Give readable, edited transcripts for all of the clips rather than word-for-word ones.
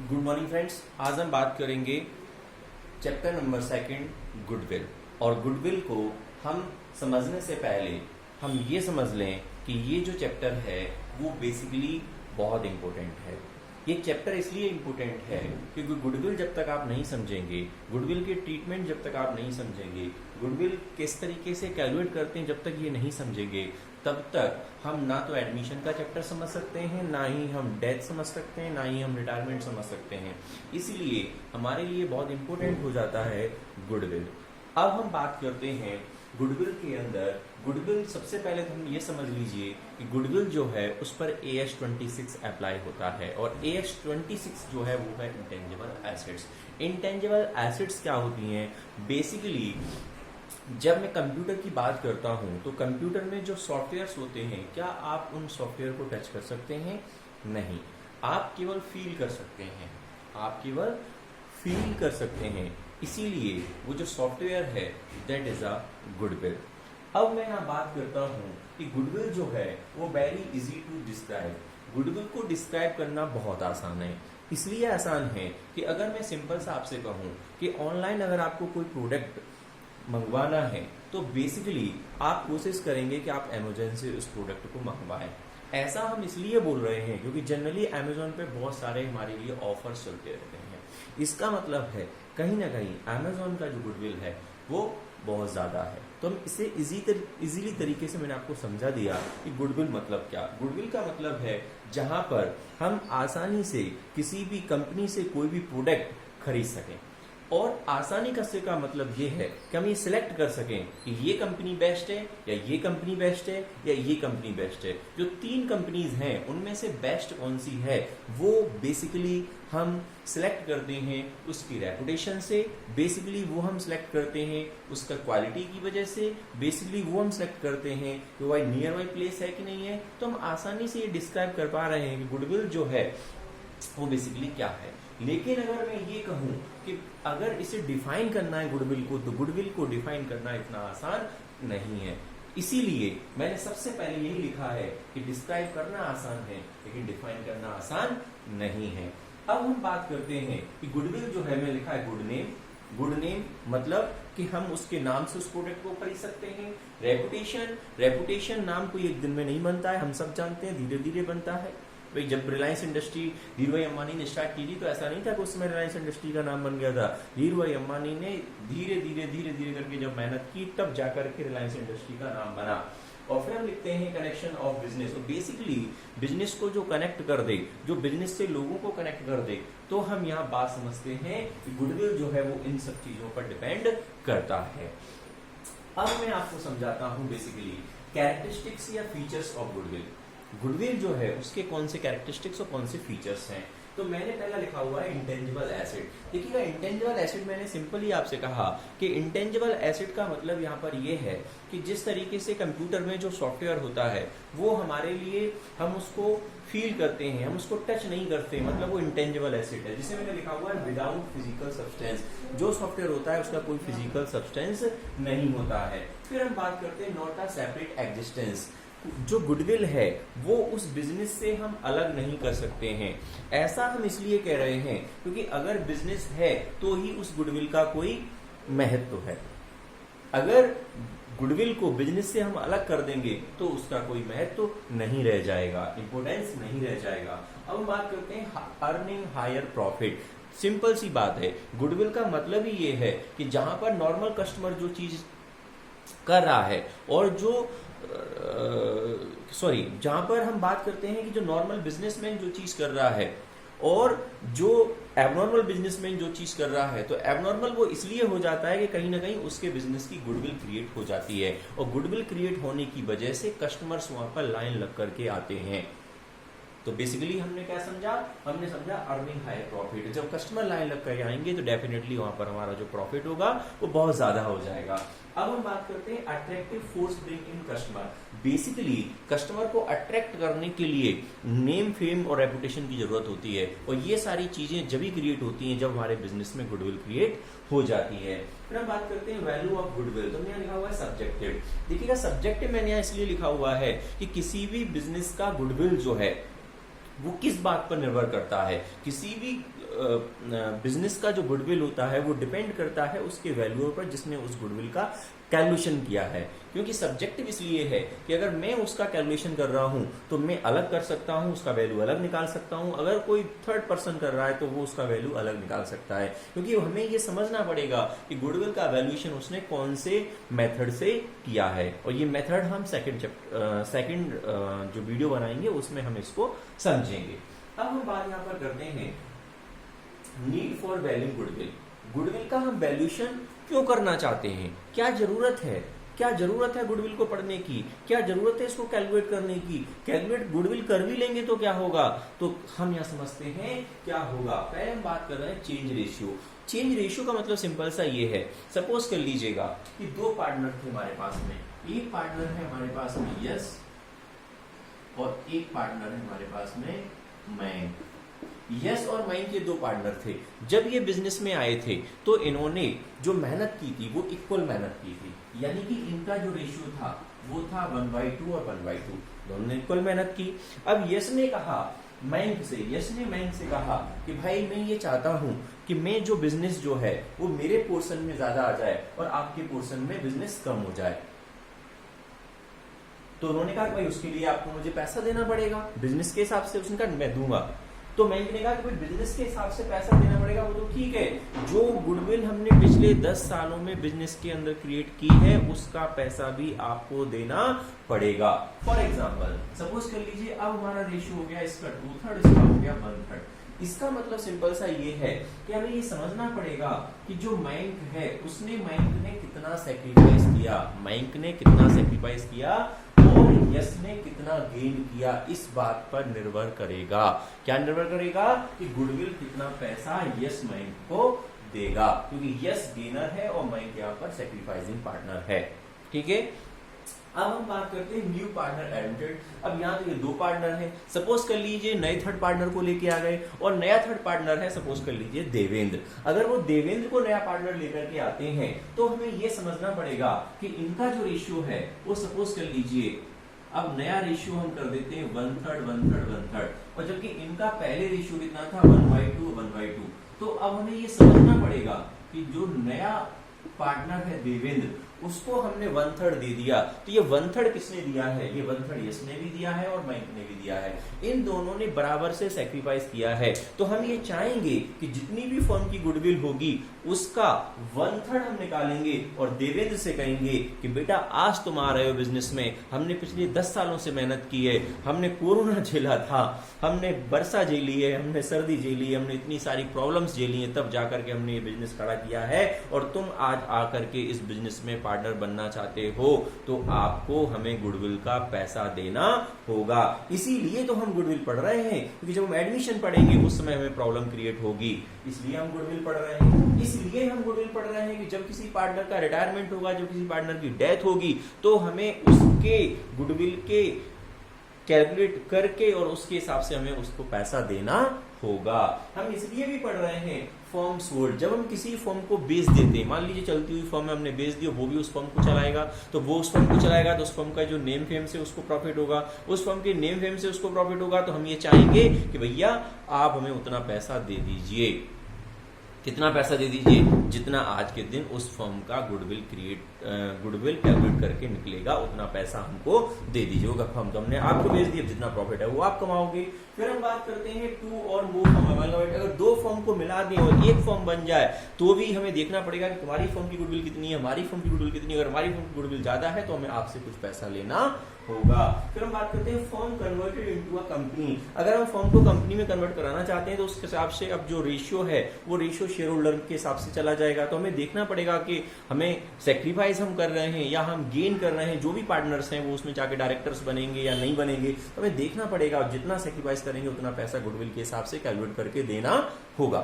Good morning friends. आज हम बात करेंगे चैप्टर नंबर 2 गुडविल। और गुडविल को हम समझने से पहले हम ये समझ लें कि ये जो चैप्टर है वो बेसिकली बहुत इम्पोर्टेंट है। ये चैप्टर इसलिए इम्पोर्टेंट है क्योंकि गुडविल जब तक आप नहीं समझेंगे, गुडविल के ट्रीटमेंट जब तक आप नहीं समझेंगे, गुडविल किस तरीके से कैलकुलेट करते हैं जब तक ये नहीं समझेंगे, तब तक हम ना तो एडमिशन का चैप्टर समझ सकते हैं, ना ही हम डेथ समझ सकते हैं, ना ही हम रिटायरमेंट समझ सकते हैं। इसलिए हमारे लिए बहुत इंपॉर्टेंट हो जाता है गुडविल। अब हम बात करते हैं गुडविल के अंदर। गुडविल सबसे पहले तो हम ये समझ लीजिए कि गुडविल जो है उस पर AS26 अप्लाई होता है और AS26 जो है वो है इंटेंजिबल एसेट्स। इंटेंजिबल एसेट्स क्या होती हैं? बेसिकली जब मैं कंप्यूटर की बात करता हूं तो कंप्यूटर में जो सॉफ्टवेयर्स होते हैं, क्या आप उन सॉफ्टवेयर को टच कर सकते हैं? नहीं, आप केवल फील कर सकते हैं। आप केवल फील कर सकते हैं। इसीलिए वो जो सॉफ्टवेयर है दैट इज अ गुडविल। अब मैं यहाँ बात करता हूँ कि गुडविल जो है वो very easy to describe. Goodwill को डिस्क्राइब करना बहुत आसान है। इसलिए आसान है कि अगर मैं सिंपल सा आपसे कहूँ कि ऑनलाइन अगर आपको कोई प्रोडक्ट मंगवाना है तो बेसिकली आप कोशिश करेंगे कि आप अमेज़न से उस प्रोडक्ट को मंगवाएं। ऐसा हम इसलिए बोल रहे हैं क्योंकि जनरली अमेज़न पे बहुत सारे हमारे लिए ऑफर्स चलते रहते हैं। इसका मतलब है कहीं ना कहीं अमेज़न का जो गुडविल है वो बहुत ज़्यादा है। तो हम इसे इजीली तरीके से मैंने आपको समझा दिया कि गुडविल मतलब क्या। गुडविल का मतलब है जहां पर हम आसानी से किसी भी कंपनी से कोई भी प्रोडक्ट खरीद सकें। और आसानी का मतलब ये है कि हम ये सिलेक्ट कर सकें कि ये कंपनी बेस्ट है या ये कंपनी बेस्ट है या ये कंपनी बेस्ट है। जो 3 कंपनीज हैं उनमें से बेस्ट कौन सी है वो बेसिकली हम सिलेक्ट करते हैं उसकी रेपुटेशन से, बेसिकली वो हम सिलेक्ट करते हैं उसका क्वालिटी की वजह से, बेसिकली वो हम सिलेक्ट करते हैं कि भाई नियर बाई प्लेस है कि नहीं है। तो हम आसानी से ये डिस्क्राइब कर पा रहे हैं कि गुडविल जो है वो बेसिकली क्या है। लेकिन अगर मैं ये कहूं कि अगर इसे डिफाइन करना है गुडविल को, तो गुडविल को डिफाइन करना इतना आसान नहीं है। इसीलिए मैंने सबसे पहले यही लिखा है कि डिस्क्राइब करना आसान है लेकिन डिफाइन करना आसान नहीं है। अब हम बात करते हैं कि गुडविल जो है, मैं लिखा है गुड नेम। गुड नेम मतलब कि हम उसके नाम से उस प्रोडक्ट को खरीद सकते हैं। रेपुटेशन, रेपुटेशन नाम कोई एक दिन में नहीं बनता है, हम सब जानते हैं, धीरे धीरे बनता है। भाई जब रिलायंस इंडस्ट्री धीरूभाई अंबानी ने स्टार्ट की थी तो ऐसा नहीं था कि उसमें रिलायंस इंडस्ट्री का नाम बन गया था। धीरूभाई अंबानी ने धीरे धीरे करके जब मेहनत की तब जाकर के रिलायंस इंडस्ट्री का नाम बना। और फिर हम लिखते हैं कनेक्शन ऑफ बिजनेस। और बेसिकली बिजनेस को जो कनेक्ट कर दे, जो बिजनेस से लोगों को कनेक्ट कर दे, तो हम यहाँ बात समझते हैं कि गुडविल जो है वो इन सब चीजों पर डिपेंड करता है। अब मैं आपको समझाता हूँ बेसिकली कैरेक्टरिस्टिक्स या फीचर्स ऑफ गुडविल। गुडविल जो है उसके कौन से कैरेक्टरिस्टिक्स और कौन से फीचर्स हैं। तो मैंने पहला लिखा हुआ है इंटेंजिबल एसेट। देखिएगा, इंटेंजिबल एसेट मैंने सिंपली आपसे कहा कि इंटेंजिबल एसेट का मतलब यहाँ पर ये है कि जिस तरीके से कंप्यूटर में जो सॉफ्टवेयर होता है वो हमारे लिए, हम उसको फील करते हैं, हम उसको टच नहीं करते, मतलब वो इंटेंजिबल एसेट है। जिसे मैंने लिखा हुआ है विदाउट फिजिकल सब्सटेंस। जो सॉफ्टवेयर होता है उसका कोई फिजिकल सब्सटेंस नहीं होता है। फिर हम बात करते हैं नॉट अ सेपरेट एग्जिस्टेंस। जो गुडविल है वो उस बिजनेस से हम अलग नहीं कर सकते हैं। ऐसा हम इसलिए कह रहे हैं क्योंकि अगर बिजनेस है तो ही उस गुडविल का कोई महत्व है। अगर गुडविल को बिजनेस से हम अलग कर देंगे तो उसका कोई महत्व नहीं रह जाएगा, इंपोर्टेंस नहीं रह जाएगा। अब हम बात करते हैं अर्निंग हायर प्रॉफिट। सिंपल सी बात है, गुडविल का मतलब ही ये है कि जहां पर नॉर्मल कस्टमर जो चीज कर रहा है और जो जहां पर हम बात करते हैं कि जो नॉर्मल बिजनेसमैन जो चीज कर रहा है और जो एबनॉर्मल बिजनेसमैन जो चीज कर रहा है, तो एबनॉर्मल वो इसलिए हो जाता है कि कहीं ना कहीं उसके बिजनेस की गुडविल क्रिएट हो जाती है और गुडविल क्रिएट होने की वजह से कस्टमर्स वहां पर लाइन लग करके आते हैं। तो बेसिकली हमने क्या समझा? हमने समझा अर्निंग हायर प्रॉफिट। जब कस्टमर लाइन लग कर आएंगे तो डेफिनेटली वहां पर हमारा जो प्रॉफिट होगा वो बहुत ज्यादा हो जाएगा। अब हम बात करते हैं attractive force bring in customer. Basically customer को अट्रैक्ट करने के लिए नेम, फेम और रेपुटेशन की जरूरत होती है और ये सारी चीजें जब ही क्रिएट होती हैं जब हमारे बिजनेस में गुडविल क्रिएट हो जाती है। फिर हम बात करते हैं वैल्यू ऑफ गुडविल। तो यहाँ लिखा हुआ है सब्जेक्टिव। देखिएगा, सब्जेक्टिव मैंने यहाँ इसलिए लिखा हुआ है कि किसी भी बिजनेस का गुडविल जो है वो किस बात पर निर्भर करता है? किसी भी बिजनेस का जो गुडविल होता है वो डिपेंड करता है उसके वैल्यू पर जिसने उस गुडविल का कैलकुलेशन किया है। क्योंकि सब्जेक्टिव इसलिए है कि अगर मैं उसका कैलकुलेशन कर रहा हूं तो मैं अलग कर सकता हूं, उसका वैल्यू अलग निकाल सकता हूं। अगर कोई थर्ड पर्सन कर रहा है तो वो उसका वैल्यू अलग निकाल सकता है। क्योंकि हमें ये समझना पड़ेगा कि गुडविल का वैल्यूएशन उसने कौन से मेथड से किया है, और ये मेथड हम सेकंड जो वीडियो बनाएंगे उसमें हम इसको समझेंगे। अब हम बात यहाँ पर करते हैं need for valuing goodwill. Goodwill का हम वैल्यूएशन क्यों करना चाहते हैं? क्या जरूरत है? क्या जरूरत है गुडविल को पढ़ने की? क्या जरूरत है इसको कैलकुलेट करने की? कैलकुलेट गुडविल कर भी लेंगे तो क्या होगा? तो हम यहाँ समझते हैं क्या होगा। पहले हम बात कर रहे हैं चेंज रेशियो। चेंज रेशियो का मतलब सिंपल सा ये है, सपोज कर लीजिएगा कि दो पार्टनर थे हमारे पास में। एक पार्टनर है हमारे पास में यस और एक पार्टनर है हमारे पास में मैं। यस और माइन के दो पार्टनर थे। जब ये बिजनेस में आए थे तो इन्होंने जो मेहनत की थी वो इक्वल मेहनत की थी, यानी कि इनका जो रेशियो था वो था 1/2 और 1/2, दोनों ने इक्वल मेहनत की। अब यस ने कहा बैंक से कहा कि भाई मैं ये चाहता हूं कि मैं जो बिजनेस जो है वो मेरे पोर्शन में ज्यादा आ जाए और आपके पोर्शन में बिजनेस कम हो जाए। तो उन्होंने कहा कि भाई उसके लिए आपको मुझे पैसा देना पड़ेगा बिजनेस के हिसाब से। उसने कहा मैं दूंगा। तो बैंक ने कहा कि भाई बिजनेस के हिसाब से पैसा देना पड़ेगा, वो तो ठीक है। जो गुडविल हमने पिछले 10 सालों में बिजनेस के अंदर क्रिएट की है उसका पैसा भी आपको देना पड़ेगा। फॉर एग्जाम्पल सपोज कर लीजिए अब हमारा रेशियो हो गया इसका 2/3, इसका हो गया 1/3। इसका मतलब सिंपल सा ये है कि हमें ये समझना पड़ेगा कि जो बैंक है उसने बैंक ने कितना सेक्रीफाइस किया, बैंक ने कितना सेक्रीफाइस किया और यस ने कितना गेन किया, इस बात पर निर्भर करेगा। क्या निर्भर करेगा? कि गुडविल कितना पैसा यस बैंक को देगा, क्योंकि यस गेनर है और बैंक यहाँ पर सेक्रीफाइसिंग पार्टनर है। ठीक है। अब हम बात करते हैं न्यू पार्टनर एडेड। अब यहाँ तो ये दो पार्टनर हैं। सपोज कर लीजिए नए थर्ड पार्टनर को लेके आ गए और नया थर्ड पार्टनर है सपोज कर लीजिए देवेंद्र। अगर वो देवेंद्र को नया पार्टनर लेकर के आते हैं तो हमें ये समझना पड़ेगा कि इनका जो रेशियो है वो सपोज कर लीजिए अब नया रेशियो हम कर देते हैं 1/3 1/3 1/3, और जबकि इनका पहले रेशियो कितना था 1/2 1/2। तो अब हमें ये समझना पड़ेगा कि जो नया पार्टनर है देवेंद्र उसको हमने 1/3 दे दिया, तो ये 1/3 किसने दिया है? ये 1/3 यस ने भी दिया है और बैंक ने भी दिया है। इन दोनों ने बराबर से सैक्रिफाइस किया है। तो हम ये चाहेंगे कि जितनी भी फर्म की गुडविल होगी उसका 1/3 हम निकालेंगे और देवेंद्र से कहेंगे कि बेटा आज तुम आ रहे हो बिजनेस में, हमने पिछले 10 सालों से मेहनत की है, हमने कोरोना झेला था, हमने बरसा झेली है, हमने सर्दी झेली है, हमने इतनी सारी प्रॉब्लम्स झेली है, तब जाकर के हमने ये बिजनेस खड़ा किया है और तुम आज आकर के इस बिजनेस में पार्टनर बनना चाहते हो तो आपको हमें गुडविल का पैसा देना होगा। इसीलिए तो हम गुडविल पढ़ रहे हैं, क्योंकि जब हम एडमिशन पढ़ेंगे उस समय हमें प्रॉब्लम क्रिएट होगी, इसलिए हम गुडविल पढ़ रहे हैं। इसलिए हम गुडविल पढ़ रहे हैं कि जब किसी पार्टनर का रिटायरमेंट होगा, जब किसी पार्टनर की डेथ होगी तो हमें उसके गुडविल के कैलकुलेट करके और उसके हिसाब से हमें उसको पैसा देना होगा। हम इसलिए भी पढ़ रहे हैं फर्म सोल्ड। जब हम किसी फर्म को बेच देते हैं, मान लीजिए चलती हुई फर्म में हमने बेच दी, वो भी उस फर्म को चलाएगा, तो वो उस फर्म को चलाएगा तो उस फर्म का जो नेम फेम से उसको प्रॉफिट होगा, उस फर्म के नेम फेम से उसको प्रॉफिट होगा। तो हम ये चाहेंगे कि भैया आप हमें उतना पैसा दे दीजिए। कितना पैसा दे दीजिए? जितना आज के दिन उस फर्म का गुडविल कैलकुलेट करके निकलेगा उतना पैसा हमको दे दीजिए। वो फर्म तो हमने आपको बेच दिया, जितना प्रॉफिट है वो आप कमाओगे। फिर हम बात करते हैं टू और मोर फर्म। अगर दो फर्म को मिला दें और एक फर्म बन जाए तो भी हमें देखना पड़ेगा कि तुम्हारी फर्म की गुडविल कितनी है, हमारी फर्म की गुडविल कितनी है। अगर हमारी फर्म की गुडविल ज्यादा है तो हमें आपसे कुछ पैसा लेना होगा। फिर हम बात करते हैं firm converted into a company. अगर हम फर्म को कंपनी में कन्वर्ट कराना चाहते हैं तो उसके हिसाब से अब जो रेशियो है वो रेशियो शेयर होल्डर के हिसाब से चला जाएगा। तो हमें देखना पड़ेगा कि हमें सेक्रीफाइस हम कर रहे हैं या हम गेन कर रहे हैं। जो भी पार्टनर्स हैं वो उसमें जाके डायरेक्टर्स बनेंगे या नहीं बनेंगे, तो हमें देखना पड़ेगा। जितना सेक्रीफाइस करेंगे उतना पैसा गुडविल के हिसाब से कैलकुलेट करके देना होगा।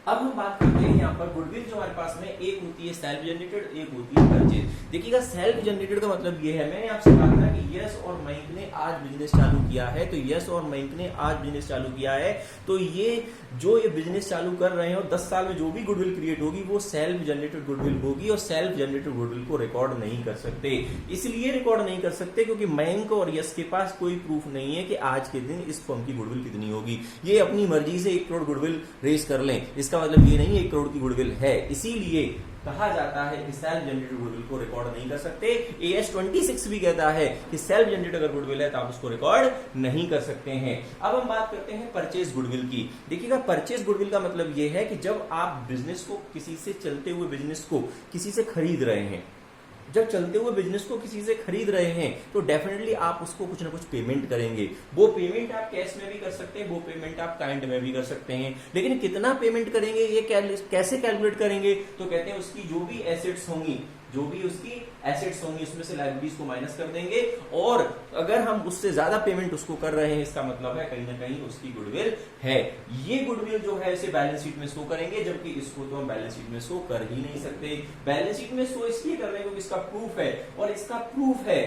अब हम बात करते हैं यहाँ पर गुडविल जो हमारे पास में एक होती है सेल्फ जनरेटेड, एक होती है परचेज। देखिएगा सेल्फ जनरेटेड का मतलब ये है, मैंने आपसे कहा था कि यस और मयंक ने आज बिजनेस चालू किया है, तो यस और मयंक ने आज बिजनेस चालू किया है, तो ये जो ये बिजनेस चालू कर रहे हैं और 10 साल में जो भी गुडविल क्रिएट होगी वो सेल्फ जनरेटेड गुडविल होगी, और सेल्फ जनरेटेड गुडविल को रिकॉर्ड नहीं कर सकते। इसलिए रिकॉर्ड नहीं कर सकते क्योंकि मयंक और यस के पास कोई प्रूफ नहीं है कि आज के दिन इस फर्म की गुडविल कितनी होगी। ये अपनी मर्जी से 1 करोड़ गुडविल रेज कर लें, इसका मतलब ये नहीं 1 करोड़ की गुडविल है। इसीलिए कहा जाता है कि सेल्फ जनरेटेड गुडविल को रिकॉर्ड नहीं कर सकते। AS 26 भी कहता है कि सेल्फ जनरेटेड अगर गुडविल है तो आप उसको रिकॉर्ड नहीं कर सकते हैं। अब हम बात करते हैं परचेज गुडविल की। देखिएगा परचेज गुडविल का मतलब यह है कि जब आप बिजनेस को किसी से, चलते हुए बिजनेस को किसी से खरीद रहे हैं, जब चलते हुए बिजनेस को किसी से खरीद रहे हैं तो डेफिनेटली आप उसको कुछ ना कुछ पेमेंट करेंगे। वो पेमेंट आप कैश में भी कर सकते हैं, वो पेमेंट आप काइंड में भी कर सकते हैं, लेकिन कितना पेमेंट करेंगे ये कैसे कैलकुलेट करेंगे? तो कहते हैं उसकी जो भी एसेट्स होंगी, जो भी उसकी एसेट्स होंगी उसमें से लायबिलिटीज को माइनस कर देंगे, और अगर हम उससे ज्यादा पेमेंट उसको कर रहे हैं इसका मतलब है कहीं ना कहीं उसकी गुडविल है। ये गुडविल जो है इसे बैलेंस शीट में शो करेंगे, जबकि इसको तो हम बैलेंस शीट में शो कर ही नहीं सकते। बैलेंस शीट में शो इसलिए कर रहे हैं क्योंकि इसका प्रूफ है, और इसका प्रूफ है,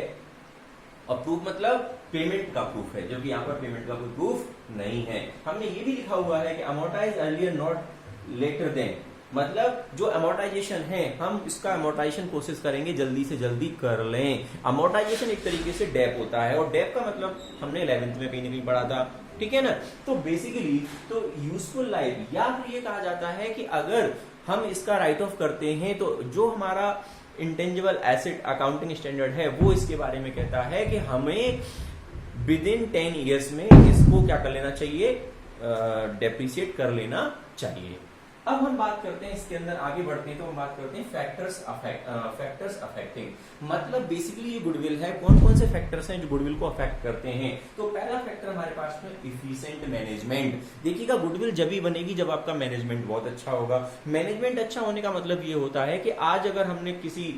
और प्रूफ मतलब पेमेंट का प्रूफ है, जबकि यहाँ पर पेमेंट का कोई प्रूफ नहीं है। हमने ये भी लिखा हुआ है कि amortize earlier not later than, मतलब जो अमोर्टाइजेशन है हम इसका अमोर्टाइजेशन कोशिश करेंगे जल्दी से जल्दी कर लें। अमोर्टाइजेशन एक तरीके से डेप होता है, और डेप का मतलब हमने 11th में कहीं ना कहीं पढ़ा था, ठीक है ना। तो बेसिकली तो यूजफुल लाइफ, या फिर ये कहा जाता है कि अगर हम इसका राइट ऑफ करते हैं तो जो हमारा इंटेंजिबल एसेट अकाउंटिंग स्टैंडर्ड है वो इसके बारे में कहता है कि हमें विद इन 10 ईयर्स में इसको क्या कर लेना चाहिए, डेप्रिसिएट कर लेना चाहिए। अब हम बात करते हैं, इसके अंदर आगे बढ़ते हैं तो हम बात करते हैं फैक्टर्स अफेक्टिंग, मतलब बेसिकली ये गुडविल है, कौन कौन से फैक्टर्स हैं जो गुडविल को अफेक्ट करते हैं। तो पहला फैक्टर हमारे पास में इफिशिएंट मैनेजमेंट। देखिएगा गुडविल जब ही बनेगी जब आपका मैनेजमेंट बहुत अच्छा होगा। मैनेजमेंट अच्छा होने का मतलब ये होता है कि आज अगर हमने किसी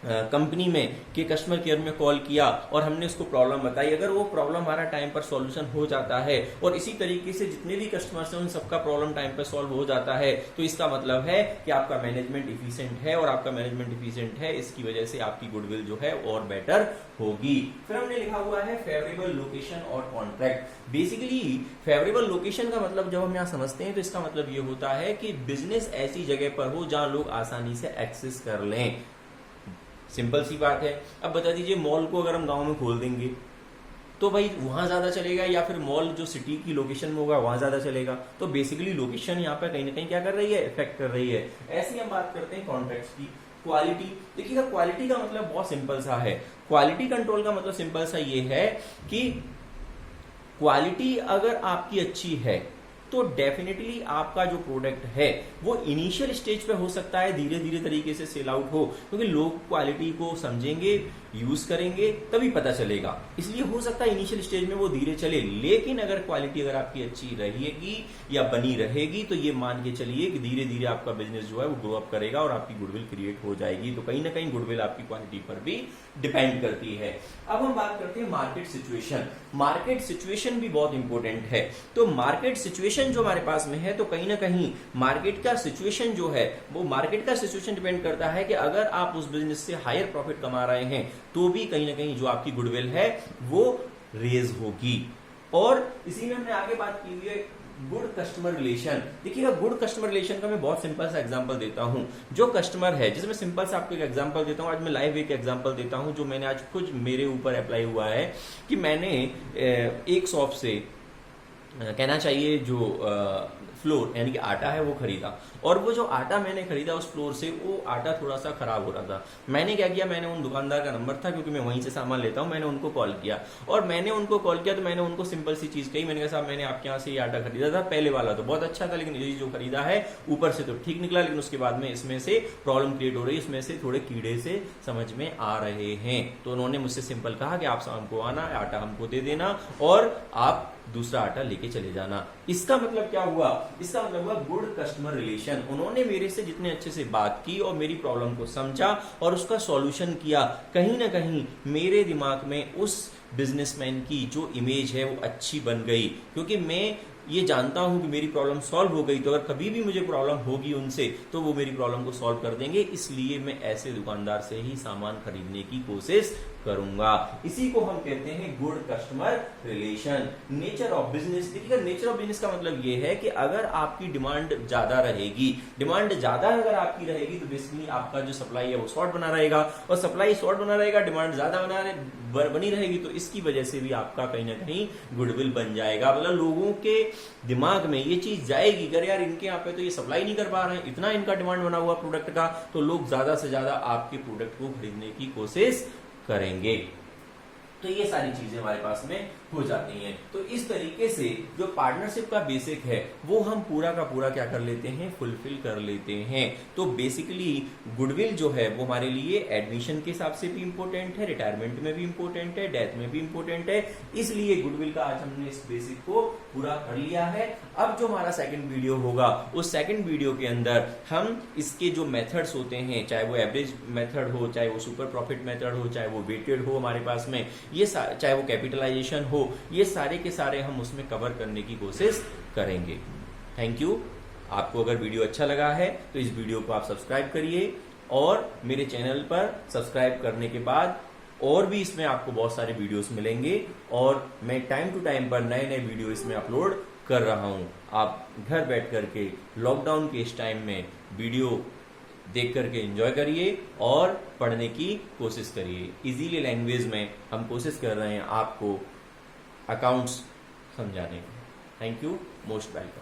कंपनी में के कस्टमर केयर में कॉल किया और हमने उसको प्रॉब्लम बताई, अगर वो प्रॉब्लम हमारा टाइम पर सॉल्यूशन हो जाता है और इसी तरीके से जितने भी कस्टमर्स हैं उन सबका प्रॉब्लम टाइम पर सॉल्व हो जाता है, तो इसका मतलब है कि आपका मैनेजमेंट इफिशिएंट है, और आपका मैनेजमेंट इफिशिएंट है इसकी वजह से आपकी गुडविल जो है और बेटर होगी। फिर हमने लिखा हुआ है फेवरेबल लोकेशन और कॉन्ट्रैक्ट। बेसिकली फेवरेबल लोकेशन का मतलब जब हम यहाँ समझते हैं तो इसका मतलब ये होता है कि बिजनेस ऐसी जगह पर हो जहां लोग आसानी से एक्सेस कर लें। सिंपल सी बात है। अब बता दीजिए मॉल को अगर हम गांव में खोल देंगे तो भाई वहां ज्यादा चलेगा, या फिर मॉल जो सिटी की लोकेशन में होगा वहां ज्यादा चलेगा। तो बेसिकली लोकेशन यहाँ पर कहीं ना कहीं क्या कर रही है, इफेक्ट कर रही है। ऐसी हम बात करते हैं कॉन्ट्रैक्ट्स की। क्वालिटी, देखिएगा क्वालिटी का मतलब बहुत सिंपल सा है। क्वालिटी कंट्रोल का मतलब सिंपल सा ये है कि क्वालिटी अगर आपकी अच्छी है तो डेफिनेटली आपका जो प्रोडक्ट है वो इनिशियल स्टेज पे हो सकता है धीरे धीरे तरीके से सेल आउट हो, क्योंकि लोग क्वालिटी को समझेंगे, यूज करेंगे, तभी पता चलेगा। इसलिए हो सकता है इनिशियल स्टेज में वो धीरे चले, लेकिन अगर क्वालिटी अगर आपकी अच्छी रहेगी या बनी रहेगी तो ये मान के चलिए कि धीरे धीरे आपका बिजनेस जो है वो ग्रो अप करेगा और आपकी गुडविल क्रिएट हो जाएगी। तो कहीं ना कहीं गुडविल आपकी क्वालिटी पर भी डिपेंड करती है। अब हम बात करते हैं मार्केट सिचुएशन। मार्केट सिचुएशन भी बहुत इंपॉर्टेंट है। तो मार्केट सिचुएशन जो हमारे पास में है तो कहीं ना कहीं मार्केट का सिचुएशन जो है वो मार्केट का सिचुएशन डिपेंड करता है कि अगर आप उस बिजनेस से हायर प्रॉफिट कमा रहे हैं तो भी कहीं ना कहीं जो आपकी गुडविल है वो रेज होगी। और इसी में हमने आगे बात की हुई है गुड कस्टमर रिलेशन। देखिएगा गुड कस्टमर रिलेशन का मैं बहुत सिंपल सा एग्जांपल देता हूं। जो कस्टमर है, जिसमें सिंपल सा आपको एक एग्जांपल देता हूं, आज मैं लाइव एक एग्जांपल देता हूं जो मैंने आज खुद मेरे ऊपर अप्लाई हुआ है कि मैंने एक शॉप से कहना चाहिए जो फ्लोर यानी कि आटा है वो खरीदा, और वो जो आटा मैंने खरीदा उस फ्लोर से वो आटा थोड़ा सा खराब हो रहा था। मैंने क्या किया, मैंने उन दुकानदार का नंबर था क्योंकि मैं वहीं से सामान लेता हूँ, मैंने उनको कॉल किया और मैंने उनको कॉल किया तो मैंने उनको सिंपल सी चीज कही, मैंने कहा साहब मैंने आपके यहाँ से ये आटा खरीदा था, पहले वाला तो बहुत अच्छा था लेकिन ये जो खरीदा है ऊपर से तो ठीक निकला लेकिन उसके बाद में इसमें से प्रॉब्लम क्रिएट हो रही है, इसमें से थोड़े कीड़े से समझ में आ रहे हैं। तो उन्होंने मुझसे सिंपल कहा कि आप शाम को आना, आटा हमको दे देना और आप दूसरा आटा लेके चले जाना। इसका मतलब क्या हुआ, इसका मतलब हुआ गुड कस्टमर रिलेशन। उन्होंने मेरे से जितने अच्छे से बात की और मेरी प्रॉब्लम को समझा और उसका सॉल्यूशन किया, कहीं ना कहीं मेरे दिमाग में उस बिजनेसमैन की जो इमेज है वो अच्छी बन गई, क्योंकि मैं ये जानता हूं कि मेरी प्रॉब्लम सॉल्व हो गई, तो अगर कभी भी मुझे प्रॉब्लम होगी उनसे तो वो मेरी प्रॉब्लम को सॉल्व कर देंगे, इसलिए मैं ऐसे दुकानदार से ही सामान खरीदने की कोशिश करूंगा। इसी को हम कहते हैं good customer relation. Nature of business, देखिए नेचर ऑफ बिजनेस का मतलब ये है कि अगर आपकी डिमांड ज्यादा रहेगी, डिमांड ज्यादा अगर आपकी रहेगी तो बेसिकली आपका जो सप्लाई है वो शॉर्ट बना रहेगा, और सप्लाई शॉर्ट बना रहेगा, डिमांड ज्यादा बनी रहेगी, तो इसकी वजह से भी आपका कहीं ना कहीं गुडविल बन जाएगा। मतलब लोगों के दिमाग में ये चीज जाएगी कि यार इनके यहाँ पे तो ये सप्लाई नहीं कर पा रहे हैं, इतना इनका डिमांड बना हुआ प्रोडक्ट का, तो लोग ज्यादा से ज्यादा आपके प्रोडक्ट को खरीदने की कोशिश करेंगे। तो ये सारी चीजें हमारे पास में हो जाती हैं। तो इस तरीके से जो पार्टनरशिप का बेसिक है वो हम पूरा का पूरा क्या कर लेते हैं, फुलफिल कर लेते हैं। तो बेसिकली गुडविल जो है वो हमारे लिए एडमिशन के हिसाब से भी इंपॉर्टेंट है, रिटायरमेंट में भी इंपॉर्टेंट है, डेथ में भी इंपॉर्टेंट है, इसलिए गुडविल का आज हमने इस बेसिक को पूरा कर लिया है। अब जो हमारा सेकंड वीडियो होगा उस सेकंड वीडियो के अंदर हम इसके जो मेथड्स होते हैं, चाहे वो एवरेज मेथड हो, चाहे वो सुपर प्रॉफिट मेथड हो, चाहे वो वेटेड हो हमारे पास में, ये चाहे वो कैपिटलाइजेशन हो, ये सारे के सारे हम उसमें कवर करने की कोशिश करेंगे। Thank you. आपको अगर वीडियो अच्छा लगा है तो इस वीडियो को आप सब्सक्राइब करिए, और मेरे चैनल पर सब्सक्राइब करने के बाद और भी इसमें आपको बहुत सारे वीडियोस मिलेंगे, और मैं टाइम टू टाइम पर नए नए वीडियो इसमें अपलोड कर रहा हूं। आप घर बैठ करके लॉकडाउन के इस टाइम में वीडियो देख करके एंजॉय करिए और पढ़ने की कोशिश करिए। इजीली लैंग्वेज में हम कोशिश कर रहे हैं आपको अकाउंट्स समझाने की। Thank you, most welcome.